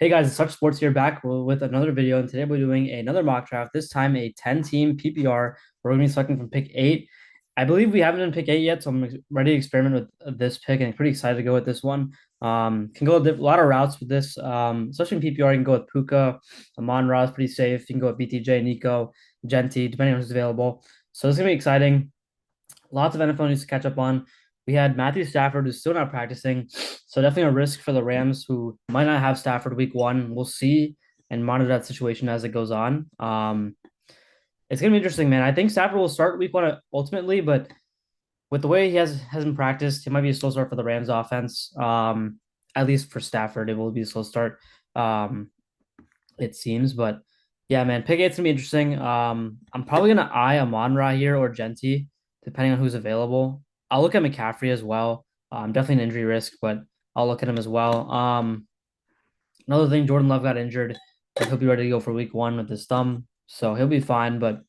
Hey guys, it's Such Sports here back with another video, and today we're doing another mock draft. This time a 10-team PPR. We're going to be selecting from pick 8. I believe we haven't done pick 8 yet, so I'm ready to experiment with this pick, and I'm pretty excited to go with this one. Can go a lot of routes with this, especially in PPR. You can go with Puka, Amon-Ra is pretty safe. You can go with BTJ, Nico, Genti, depending on who's available. So it's going to be exciting. Lots of NFL news to catch up on. We had Matthew Stafford, who's still not practicing. So definitely a risk for the Rams, who might not have Stafford week one. We'll see and monitor that situation as it goes on. It's gonna be interesting, man. I think Stafford will start week one ultimately, but with the way he hasn't practiced, it might be a slow start for the Rams offense. At least for Stafford, it will be a slow start. Um, it seems, but yeah, man, pick eight's gonna be interesting. I'm probably gonna eye Amon-Ra here or Genti, depending on who's available. I'll look at McCaffrey as well. Definitely an injury risk, but I'll look at him as well. Another thing, Jordan Love got injured, but he'll be ready to go for week one with his thumb, so he'll be fine. But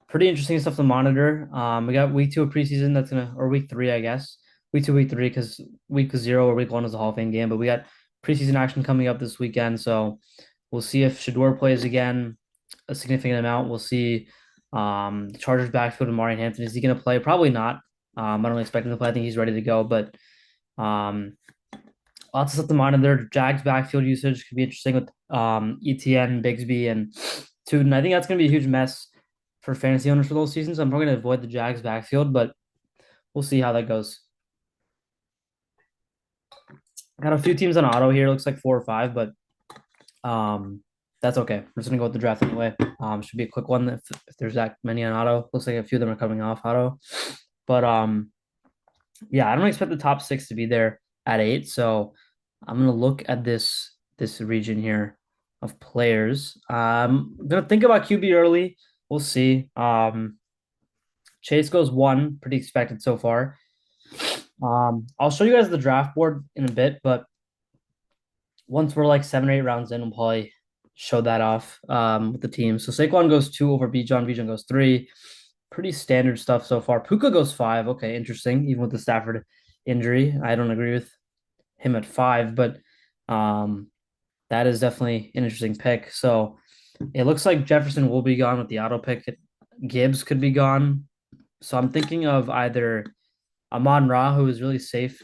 pretty interesting stuff to monitor. We got week two of preseason or week three, I guess. Week two, week three, because week zero or week one is a Hall of Fame game, but we got preseason action coming up this weekend, so we'll see if Shador plays again a significant amount. We'll see the Chargers backfield and Marion Hampton. Is he going to play? Probably not. I don't expect him to play. I think he's ready to go, but um, lots of stuff to monitor. Jags backfield usage could be interesting with ETN, Bigsby, and Tuden. I think that's going to be a huge mess for fantasy owners for those seasons. I'm probably going to avoid the Jags backfield, but we'll see how that goes. Got a few teams on auto here. Looks like 4 or 5, but that's okay. We're just gonna go with the draft anyway. Should be a quick one if there's that many on auto. Looks like a few of them are coming off auto, but yeah, I don't expect the top 6 to be there at 8. So I'm gonna look at this region here of players. I'm gonna think about QB early. We'll see. Chase goes 1, pretty expected so far. I'll show you guys the draft board in a bit, but once we're like 7 or 8 rounds in, we'll probably show that off with the team. So Saquon goes 2 over Bijan. Bijan goes 3. Pretty standard stuff so far. Puka goes 5. Okay, interesting. Even with the Stafford injury, I don't agree with him at 5, but that is definitely an interesting pick. So it looks like Jefferson will be gone with the auto pick. Gibbs could be gone. So I'm thinking of either Amon-Ra, who is really safe,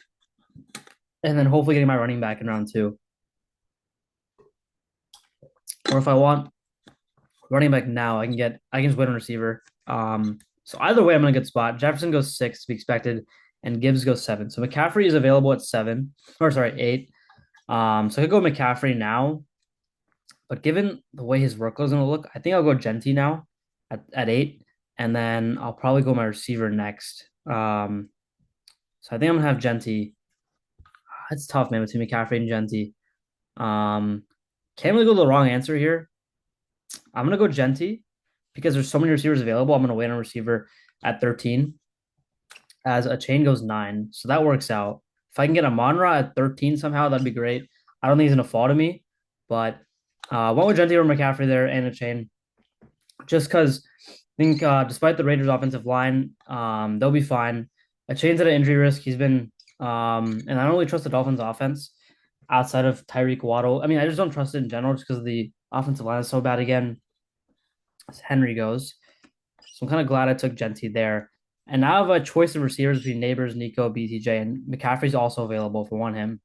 and then hopefully getting my running back in round 2. Or if I want running back now, I can just wait on receiver. So either way, I'm in a good spot. Jefferson goes 6 to be expected, and Gibbs goes 7. So McCaffrey is available at 7, or sorry, 8. So I could go McCaffrey now, but given the way his workload is going to look, I think I'll go Genti now at 8, and then I'll probably go my receiver next. So I think I'm gonna have Genti. It's tough, man, between McCaffrey and Genti. Can't really go the wrong answer here. I'm gonna go Genti because there's so many receivers available. I'm gonna wait on receiver at 13 as a chain goes 9. So that works out. If I can get a Monra at 13 somehow, that'd be great. I don't think he's gonna fall to me, but went with Genti or McCaffrey there and a chain. Just because I think despite the Raiders offensive line, they'll be fine. A chain's at an injury risk. He's been and I don't really trust the Dolphins offense outside of Tyreek Waddle. I mean, I just don't trust it in general just because the offensive line is so bad again as Henry goes. So I'm kind of glad I took Genti there. And now I have a choice of receivers between Neighbors, Nico, BTJ, and McCaffrey's also available if I want him.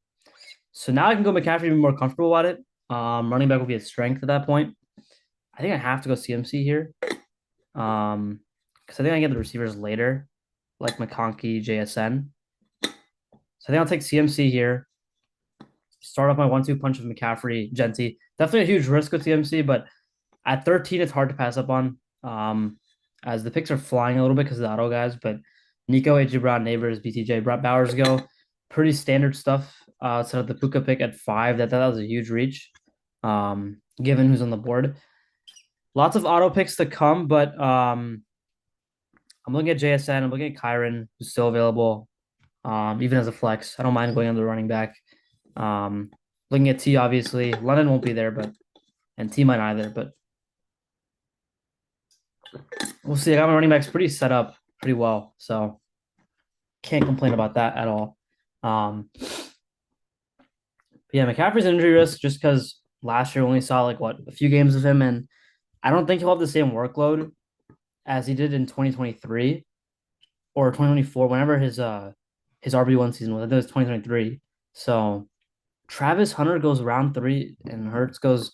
So now I can go McCaffrey and be more comfortable about it. Running back will be a strength at that point. I think I have to go CMC here. Because I think I get the receivers later, like McConkey, JSN. So I think I'll take CMC here. Start off my 1-2 punch of McCaffrey, Genti. Definitely a huge risk with CMC, but at 13, it's hard to pass up on. As the picks are flying a little bit because of the auto guys, but Nico, AJ Brown, Neighbors, BTJ, Brett Bowers go. Pretty standard stuff. So the Puka pick at 5, that was a huge reach, given who's on the board. Lots of auto picks to come, but I'm looking at JSN. I'm looking at Kyron, who's still available, even as a flex. I don't mind going on the running back. Looking at T, obviously. London won't be there, and T might either, but we'll see. I got my running backs pretty set up pretty well, so can't complain about that at all. Yeah, McCaffrey's an injury risk just because Last year, we only saw like a few games of him, and I don't think he'll have the same workload as he did in 2023 or 2024, whenever his RB1 season was. I think it was 2023. So Travis Hunter goes round three, and Hurts goes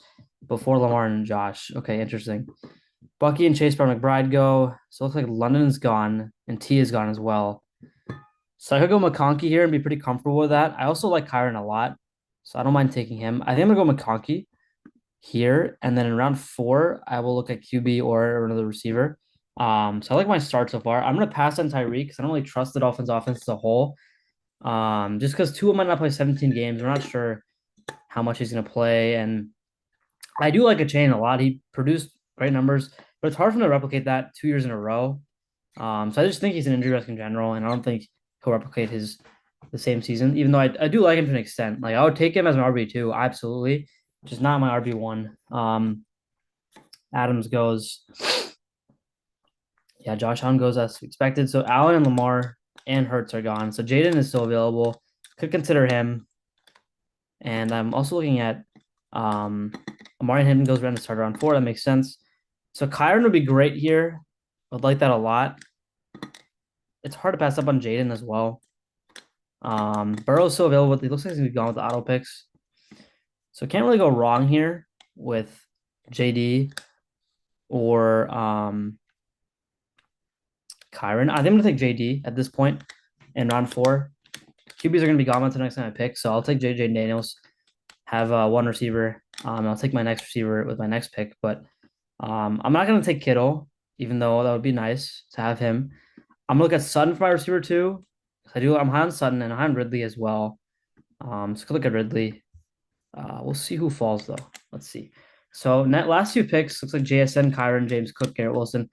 before Lamar and Josh. Okay, interesting. Bucky and Chase Brown McBride go. So it looks like London's gone and T is gone as well. So I could go McConkey here and be pretty comfortable with that. I also like Kyron a lot, so I don't mind taking him. I think I'm gonna go McConkey here, and then in round four, I will look at QB or another receiver. So I like my start so far. I'm gonna pass on Tyreek because I don't really trust the Dolphins offense as a whole. Just because Tua might not play 17 games. We're not sure how much he's gonna play, and I do like a chain a lot. He produced great numbers, but it's hard for him to replicate that 2 years in a row. So I just think he's an injury risk in general, and I don't think he'll replicate the same season. Even though I do like him to an extent. Like I would take him as an RB2, absolutely, just not my RB1. Adams goes, yeah, Josh Allen goes as expected. So Allen and Lamar and Hurts are gone. So Jaden is still available. Could consider him. And I'm also looking at Amari and Hinton goes around to start around four. That makes sense. So Kyron would be great here. I'd like that a lot. It's hard to pass up on Jaden as well. Burrow's still available. He looks like he's gonna be gone with the auto picks. So can't really go wrong here with JD or Kyron. I think I'm gonna take JD at this point in round four. QBs are gonna be gone until the next time I pick, so I'll take JJ Daniels. Have one receiver. I'll take my next receiver with my next pick, but I'm not gonna take Kittle, even though that would be nice to have him. I'm gonna look at Sutton for my receiver too. I'm high on Sutton and high on Ridley as well. So look at Ridley. We'll see who falls though. Let's see. So last few picks looks like JSN, Kyron, James Cook, Garrett Wilson.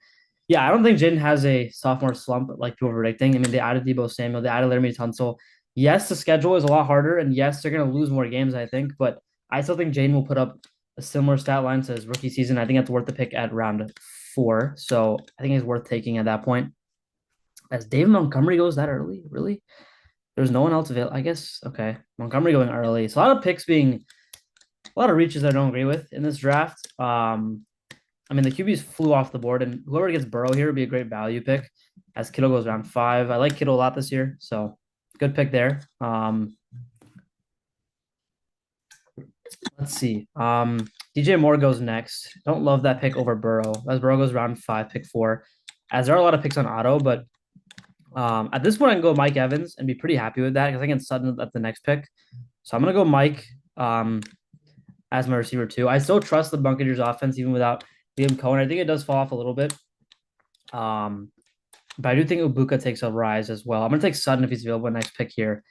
Yeah, I don't think Jaden has a sophomore slump like people were predicting. I mean, they added Debo Samuel, they added Laremy Tunsil. Yes, the schedule is a lot harder, and yes, they're gonna lose more games, I think, but I still think Jaden will put up a similar stat line to his rookie season. I think that's worth the pick at round four. So I think it's worth taking at that point. As David Montgomery goes that early, really? There's no one else available. I guess okay. Montgomery going early. So a lot of picks being a lot of reaches I don't agree with in this draft. I mean the QBs flew off the board, and whoever gets Burrow here would be a great value pick. As Kittle goes round five, I like Kittle a lot this year, so good pick there. Let's see. DJ Moore goes next. Don't love that pick over Burrow. As Burrow goes round five, pick four. As there are a lot of picks on auto, but at this point, I can go Mike Evans and be pretty happy with that because I can Sutton at the next pick. So I'm gonna go Mike as my receiver too. I still trust the Buccaneers offense even without Liam Cohen. I think it does fall off a little bit. But I do think Ibuka takes a rise as well. I'm gonna take Sutton if he's available next pick here.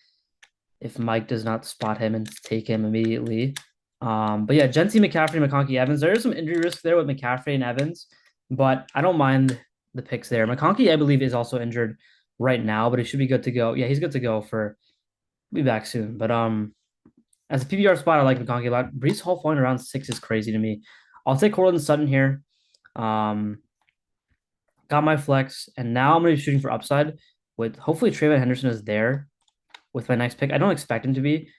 If Mike does not spot him and take him immediately. But yeah, Jency, McCaffrey, McConkey, Evans. There is some injury risk there with McCaffrey and Evans, but I don't mind the picks there. McConkey, I believe, is also injured right now, but he should be good to go. Yeah, he's good to go for be back soon. But as a PPR spot, I like McConkey a lot. Brees Hall falling around 6 is crazy to me. I'll take Cortland Sutton here. Got my flex, and now I'm gonna be shooting for upside with hopefully Trayvon Henderson is there with my next pick. I don't expect him to be.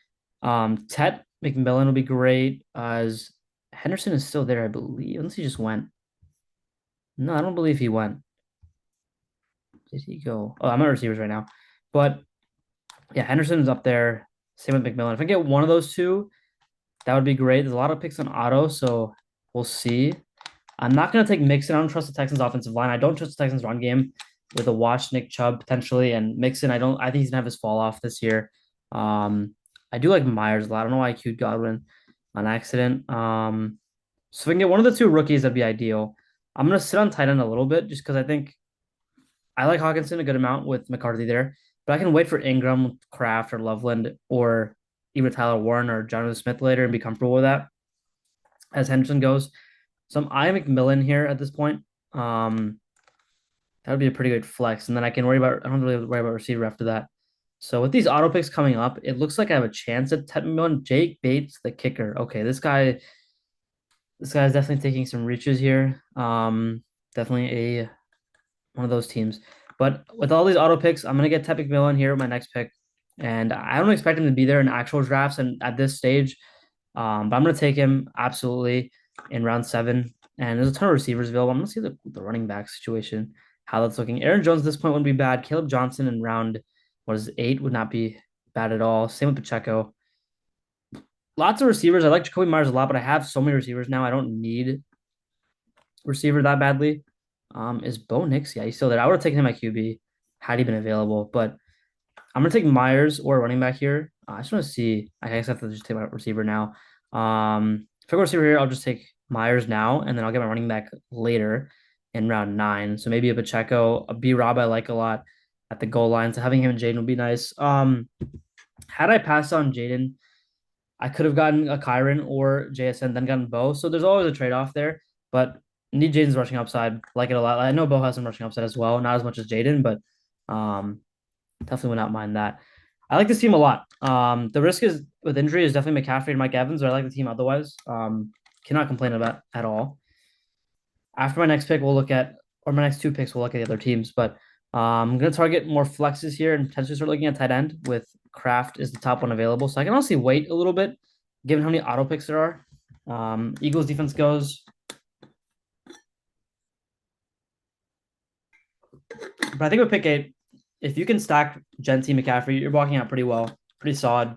Tet McMillan will be great as Henderson is still there, I believe, unless he just went. No, I don't believe he went. Did he go? Oh, I'm on receivers right now. But yeah, Henderson is up there. Same with McMillan. If I get one of those two, that would be great. There's a lot of picks on auto, so we'll see. I'm not going to take Mixon. I don't trust the Texans offensive line. I don't trust the Texans run game with a washed Nick Chubb potentially. And Mixon, I think he's going to have his fall off this year. I do like Myers a lot. I don't know why I queued Godwin on accident. So if I can get one of the two rookies, that'd be ideal. I'm going to sit on tight end a little bit just because I think I like Hawkinson a good amount with McCarthy there. But I can wait for Ingram, Kraft, or Loveland, or even Tyler Warren or Jonathan Smith later and be comfortable with that as Henderson goes. So I'm eyeing McMillan here at this point. That would be a pretty good flex. And then I don't really worry about receiver after that. So with these auto picks coming up, it looks like I have a chance at Ted McMillan. Jake Bates, the kicker. Okay, this guy is definitely taking some reaches here. Definitely one of those teams. But with all these auto picks, I'm gonna get Ted McMillan here with my next pick. And I don't expect him to be there in actual drafts and at this stage. But I'm gonna take him absolutely in round 7. And there's a ton of receivers available. I'm gonna see the running back situation, how that's looking. Aaron Jones at this point wouldn't be bad. Caleb Johnson in round what is it, 8 would not be bad at all. Same with Pacheco. Lots of receivers. I like Jacoby Myers a lot, but I have so many receivers now. I don't need receiver that badly. Is Bo Nix? Yeah, he's still there. I would have taken him at QB had he been available, but I'm gonna take Myers or running back here. I just want to see. I guess I have to just take my receiver now. If I go receiver here, I'll just take Myers now, and then I'll get my running back later in round 9. So maybe a Pacheco, a B Rob I like a lot at the goal line. So having him and Jaden would be nice. Had I passed on Jaden, I could have gotten a Kyron or JSN, then gotten Bo. So there's always a trade-off there. But need Jaden's rushing upside. Like it a lot. I know Bo has some rushing upside as well. Not as much as Jaden, but definitely would not mind that. I like this team a lot. The risk is with injury is definitely McCaffrey and Mike Evans, but I like the team otherwise. Cannot complain about at all. After my next pick, we'll look at, or my next 2 picks, we'll look at the other teams. But I'm going to target more flexes here and potentially start looking at tight end with Kraft is the top one available. So I can honestly wait a little bit, given how many auto picks there are. Eagles defense goes. But I think with pick 8, if you can stack Genty McCaffrey, you're walking out pretty well, pretty solid.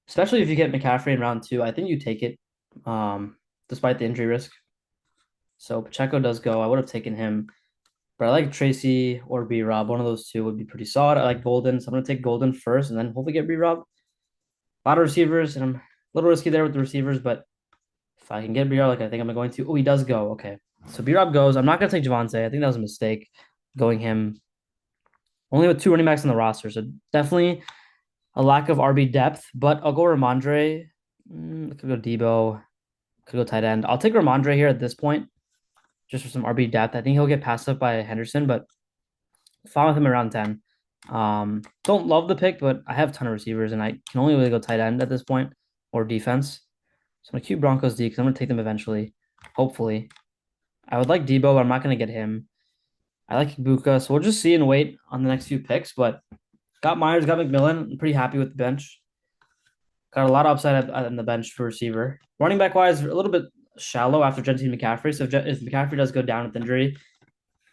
Especially if you get McCaffrey in round 2, I think you take it, despite the injury risk. So Pacheco does go. I would have taken him, but I like Tracy or B Rob. One of those two would be pretty solid. I like Golden, so I'm gonna take Golden first, and then hopefully get B Rob. A lot of receivers, and I'm a little risky there with the receivers, but if I can get B Rob, like I think I'm going to. Oh, he does go. Okay, so B Rob goes. I'm not gonna take Javonte. I think that was a mistake going him only with 2 running backs on the roster, so definitely a lack of RB depth. But I'll go Ramondre. Could go Debo. Could go tight end. I'll take Ramondre here at this point, just for some RB depth. I think he'll get passed up by Henderson, but fine with him around 10. Don't love the pick, but I have a ton of receivers, and I can only really go tight end at this point or defense. So I'm gonna keep Broncos D because I'm gonna take them eventually, hopefully. I would like Debo, but I'm not gonna get him. I like Ibuka, so we'll just see and wait on the next few picks. But got Myers, got McMillan. I'm pretty happy with the bench. Got a lot of upside on the bench for receiver. Running back wise, a little bit shallow after Genty McCaffrey. So if McCaffrey does go down with injury,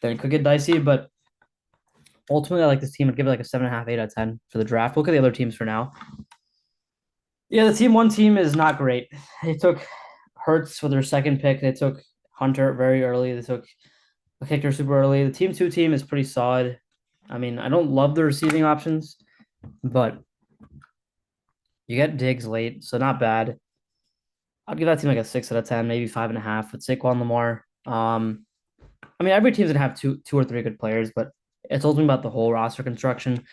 then it could get dicey. But ultimately, I like this team. I'd give it like a 7.5, 8 out of 10 for the draft. Look at the other teams for now. Yeah, the team one team is not great. They took Hurts for their second pick. They took Hunter very early. They took a kicker super early. The team 2 team is pretty solid. I mean, I don't love the receiving options, but you get Diggs late, so not bad. I'd give that team like a 6 out of 10, maybe 5.5 with Saquon Lamar. I mean, every team's gonna have two or three good players, but it's ultimately about the whole roster construction.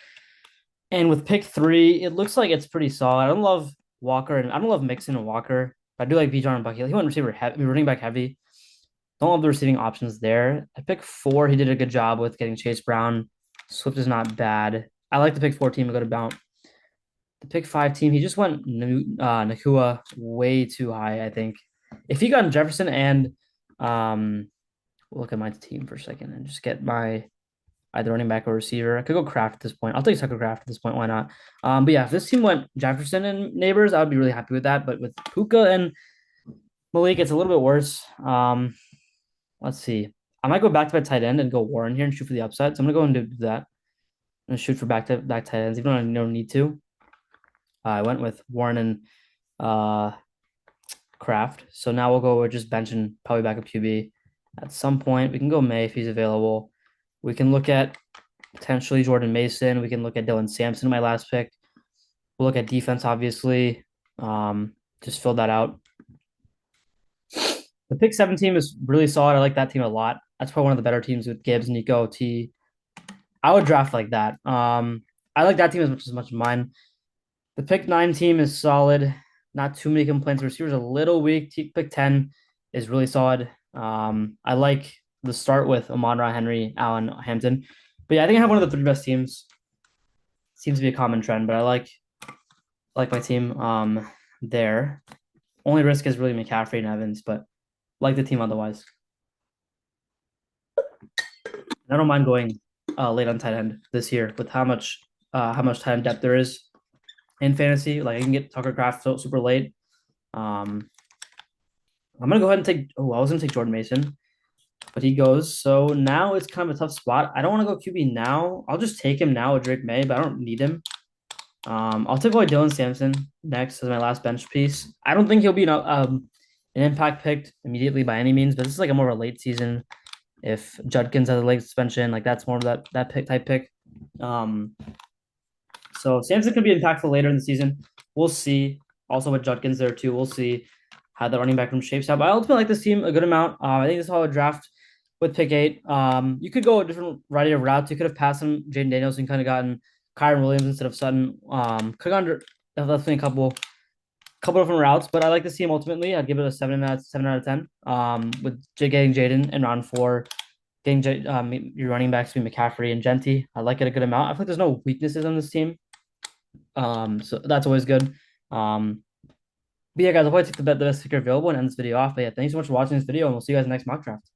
And with pick 3, it looks like it's pretty solid. I don't love Walker, and I don't love Mixon and Walker. But I do like Bijan and Bucky. He went receiver heavy, running back heavy. Don't love the receiving options there. At pick 4, he did a good job with getting Chase Brown. Swift is not bad. I like the pick 4 team to go to Blount. The pick 5 team, he just went Nakua way too high, I think. If he got Jefferson and look at my team for a second and just get my either running back or receiver. I could go Kraft at this point. I'll take Tucker Kraft at this point. Why not? But yeah, if this team went Jefferson and Neighbors, I would be really happy with that. But with Puka and Malik, it's a little bit worse. Let's see. I might go back to my tight end and go Warren here and shoot for the upside. So I'm gonna go and do that. I'm gonna shoot for back to back tight ends, even though I don't need to. I went with Warren and Kraft. So now we'll go with just benching probably backup QB. At some point, we can go May if he's available. We can look at potentially Jordan Mason. We can look at Dylan Sampson, my last pick. We'll look at defense, obviously. Just fill that out. The pick 7 team is really solid. I like that team a lot. That's probably one of the better teams with Gibbs, Nico, T. I would draft like that. I like that team as much as mine. The pick 9 team is solid. Not too many complaints. The receivers a little weak. Pick 10 is really solid. I like the start with Amon-Ra, Henry, Allen, Hampton. But yeah, I think I have one of the 3 best teams. Seems to be a common trend, but I like my team there. Only risk is really McCaffrey and Evans, but like the team otherwise. I don't mind going late on tight end this year with how much tight end depth there is. in fantasy. Like I can get Tucker Craft so super late. Um, I'm gonna go ahead and take. Oh, I was gonna take Jordan Mason, but he goes. So now it's kind of a tough spot. I don't want to go QB now. I'll just take him now with Drake May, but I don't need him. I'll take away Dylan Sampson next as my last bench piece. I don't think he'll be an impact pick immediately by any means, but this is like a more of a late season. If Judkins has a leg suspension, like that's more of that pick type pick. Um, so Sampson could be impactful later in the season. We'll see. Also with Judkins there too, we'll see how the running back room shapes out. But I ultimately like this team a good amount. I think this is how I would draft with pick 8. You could go a different variety of routes. You could have passed him Jaden Daniels and kind of gotten Kyron Williams instead of Sutton. Could have gone definitely a couple different routes, but I like this team ultimately. I'd give it a 7 out of 10. With getting Jaden in round 4, getting your running backs to be McCaffrey and Genty. I like it a good amount. I feel like there's no weaknesses on this team. So that's always good. But yeah, guys, I'll probably take the best sticker available and end this video off. But yeah, thanks so much for watching this video, and we'll see you guys next mock draft.